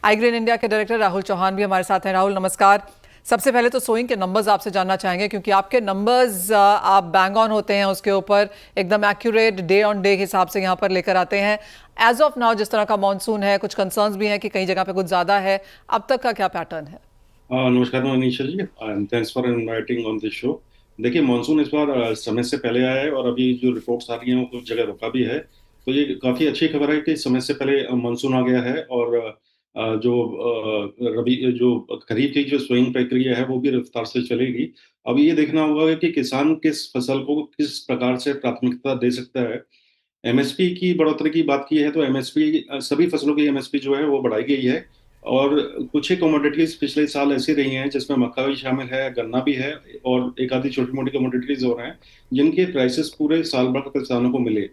आईग्रेन India के director Rahul Chauhan भी हमारे साथ हैं। राहुल नमस्कार। सबसे पहले तो सोइंग के नंबर्स आपसे जानना चाहेंगे, क्योंकि आपके नंबर्स आप बैंग ऑन होते हैं, उसके ऊपर एकदम एक्यूरेट डे ऑन डे हिसाब से यहाँ पर लेकर आते हैं। एज ऑफ नाउ जिस तरह का मानसून है, कुछ कंसर्न्स भी हैं कि कई जगह पे कुछ ज्यादा है, अब तक का क्या पैटर्न है? नमस्कार Manisha ji, thanks for inviting on this show. देखिए, मानसून इस बार समय से पहले आया है और अभी जो रिपोर्ट्स आ रही हैं वो कुछ जगह रुका भी है। तो ये काफ़ी अच्छी खबर है कि समय से पहले मानसून आ गया है और जो रबी जो खरीफ की जो स्विंग प्रक्रिया है वो भी रफ्तार से चलेगी। अब ये देखना होगा कि किसान किस फसल को किस प्रकार से प्राथमिकता दे सकता है। एमएसपी की बढ़ोतरी की बात की है तो एमएसपी सभी फसलों की एमएसपी जो है वो बढ़ाई गई है और कुछ ही कमोडिटीज पिछले साल ऐसी रही हैं जिसमें मक्का भी शामिल है, गन्ना भी है और एक आधी छोटी मोटी कमोडिटीज और हैं जिनके प्राइसेस पूरे साल भर किसानों को मिले।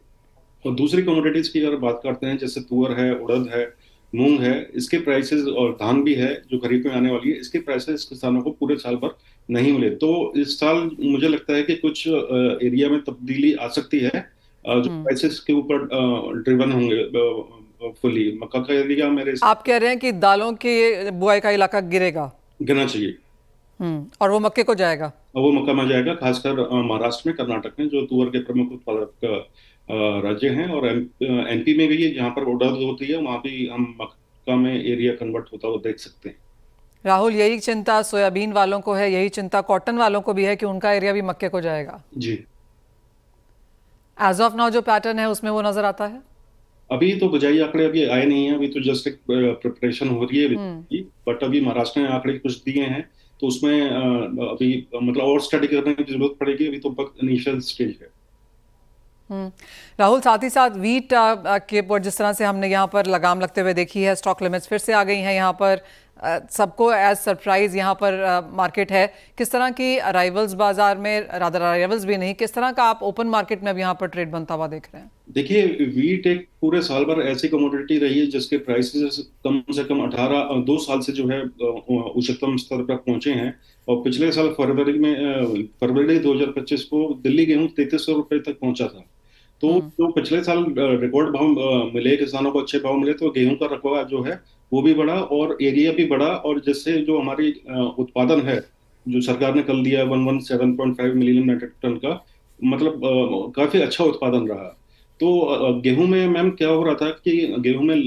और दूसरी कमोडिटीज की अगर बात करते हैं, जैसे तुअर है, उड़द है, मूंग है, इसके प्राइसेस और धान भी है जो खरीफ में आने वाली है, इसके प्राइसेस किसानों को पूरे साल भर नहीं मिले। तो इस साल मुझे लगता है कि कुछ एरिया में तब्दीली आ सकती है जो हम्म। प्राइसेस के ऊपर ड्रिवन होंगे फुली। मक्का का एरिया मेरे आप कह रहे हैं कि दालों के बुआई का इलाका गिरेगा? गिरना चाहिए और वो मक्के को जाएगा? और वो मक्का में जाएगा, खासकर महाराष्ट्र में, कर्नाटक में, जो तुअर के प्रमुख उत्पादक राज्य हैं, और एमपी में भी है जहाँ पर उड़द होती है, वहाँ भी हम मक्का में एरिया कन्वर्ट होता हुआ देख सकते हैं। राहुल, यही चिंता सोयाबीन वालों को है, यही चिंता कॉटन वालों को भी है कि उनका एरिया भी मक्के को जाएगा। जी। एज ऑफ नाउ जो पैटर्न है उसमें वो नजर आता है। अभी तो बुझाई आंकड़े अभी आए नहीं है, अभी तो जस्ट एक प्रिपरेशन हो रही है। हम्म। बट अभी महाराष्ट्र ने आंकड़े कुछ दिए हैं तो उसमें अभी मतलब और स्टडी करने की जरूरत पड़ेगी, अभी तो बहुत इनिशियल स्टेज है। हम्म। राहुल, साथ ही साथ वीट के ऊपर जिस तरह से हमने यहाँ पर लगाम लगते हुए देखी है, स्टॉक लिमिट्स फिर से आ गई हैं यहाँ पर। सबको एज सरप्राइज यहाँ पर मार्केट है। किस तरह की अराइवल्स बाजार में, रादर अराइवल्स भी नहीं, किस तरह का आप ओपन मार्केट में अब यहाँ पर ट्रेड बनता हुआ देख रहे हैं? देखिए, वीट एक पूरे साल भर ऐसी कमोडिटी रही है जिसके प्राइसेस कम से कम 2 साल से जो है उच्चतम स्तर पर पहुंचे हैं। और पिछले साल फरवरी 2025 को दिल्ली गेहूं 3300 रुपये तक पहुंचा था। तो हम्म। जो पिछले साल रिकॉर्ड भाव मिले, किसानों को अच्छे भाव मिले, तो गेहूं का रकबा जो है वो भी बढ़ा और एरिया भी बढ़ा। और जिससे जो हमारी उत्पादन है, जो सरकार ने कल दिया 117.5 मिलियन मेट्रिक टन का, मतलब काफी अच्छा उत्पादन रहा। तो गेहूं में मैम क्या हो रहा था कि गेहूं में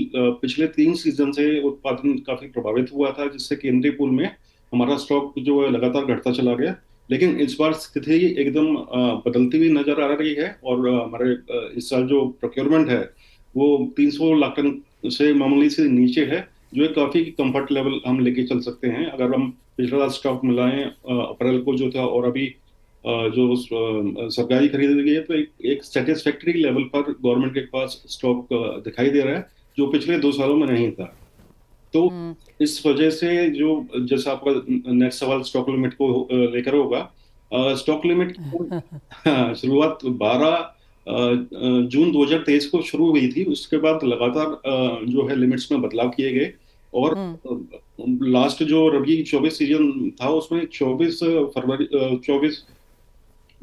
पिछले 3 सीजन से उत्पादन काफी प्रभावित हुआ था, जिससे केंद्रीय पूल में हमारा स्टॉक जो है लगातार घटता चला गया। लेकिन इस बार स्थिति एकदम बदलती हुई नजर आ रही है और हमारे इस साल जो प्रोक्योरमेंट है वो 300 लाख टन से मामूली से नीचे है, जो एक काफी कंफर्ट लेवल हम लेके चल सकते हैं। अगर हम पिछला साल स्टॉक मिलाएं अप्रैल को जो था और अभी जो सरकारी खरीदी गई है, तो एक सेटिस्फैक्ट्री लेवल पर गवर्नमेंट के पास स्टॉक दिखाई दे रहा है, जो पिछले 2 सालों में नहीं था। तो हम्म। इस वजह से जो, जैसा आपका नेक्स्ट सवाल स्टॉक लिमिट को लेकर होगा, स्टॉक लिमिट शुरुआत 12 जून 2023 को शुरू हुई थी। उसके बाद लगातार जो है लिमिट्स में बदलाव किए गए और हम्म। लास्ट जो रबी 24 सीजन था उसमें 24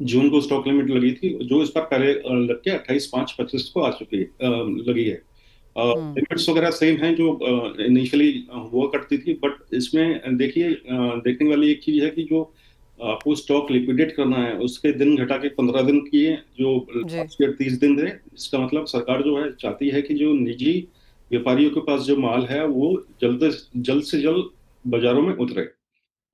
जून को स्टॉक लिमिट लगी थी, जो इस पर पहले लग के 28/5/25 को आ चुकी है, लगी है। हम्म। लिमिट्स वगैरह सेम हैं जो इनिशियली हुआ करती थी। बट इसमें देखिए, देखने वाली एक चीज है कि जो आपको स्टॉक लिक्विडेट करना है उसके दिन घटा के 15 दिन किए, जो जी। लास्ट ईयर 30 दिन थे। इसका मतलब सरकार जो है चाहती है कि जो निजी व्यापारियों के पास जो माल है वो जल्द से जल्द बाजारों में उतरे।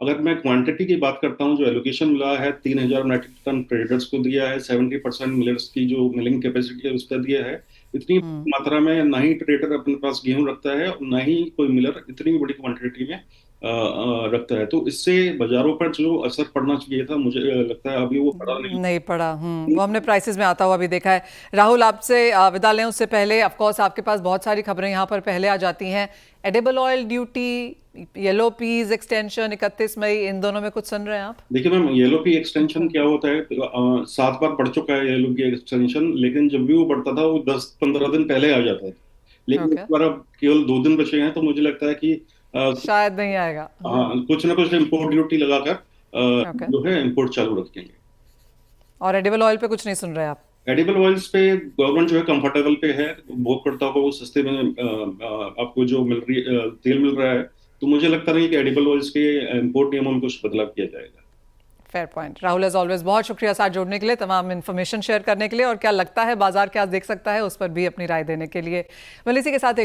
अगर मैं क्वांटिटी की बात करता हूँ, जो एलोकेशन मिला है 3,000 मेट्रिक टन ट्रेडर्स को दिया है, 70% मिलर्स की जो मिलिंग कैपेसिटी है उसका दिया है। इतनी हम्म। मात्रा में ना ही ट्रेडर अपने पास गेहूं रखता है और ना ही कोई मिलर इतनी बड़ी क्वांटिटी में रखता है। तो इससे बाजारों पर जो असर पड़ना चाहिए था, मुझे लगता है अभी वो पड़ा नहीं। नहीं पड़ा। वो हमने प्राइसेस में आता हुआ भी देखा है। राहुल, आपसे विदा लें उससे पहले ऑफ कोर्स आपके पास बहुत सारी खबरें यहाँ पर पहले आ जाती हैं। Edible oil duty, yellow peas extension 31 मई, इन दोनों में कुछ सुन रहे हैं आप? देखिए मैम, येलो पी एक्सटेंशन क्या होता है, 7 बार बढ़ चुका है येलो पी एक्सटेंशन, लेकिन जब भी वो बढ़ता था वो 10-15 दिन पहले आ जाता था। लेकिन इस ओके। बार अब केवल 2 दिन बचे हैं, तो मुझे लगता है कि शायद नहीं आएगा। हाँ, कुछ ना कुछ इम्पोर्ट ड्यूटी लगाकर ओके। जो है इम्पोर्ट चालू रखेंगे। और एडिबल ऑयल पे कुछ नहीं सुन रहे आप? एडिबल ऑयल्स पे गवर्नमेंट जो है कंफर्टेबल पे है, उपभोक्ताओं को सस्ते में आपको जो तेल मिल रहा है। तो मुझे लगता नहीं कि एडिबल ऑयल्स के इम्पोर्ट नियमों में कुछ बदलाव किया जाएगा। Fair point. Rahul as always बहुत शुक्रिया साथ जोड़ने के लिए, तमाम इन्फॉर्मेशन शेयर करने के लिए, और क्या लगता है बाजार क्या देख सकता है उस पर भी अपनी राय देने के लिए। इसी के साथ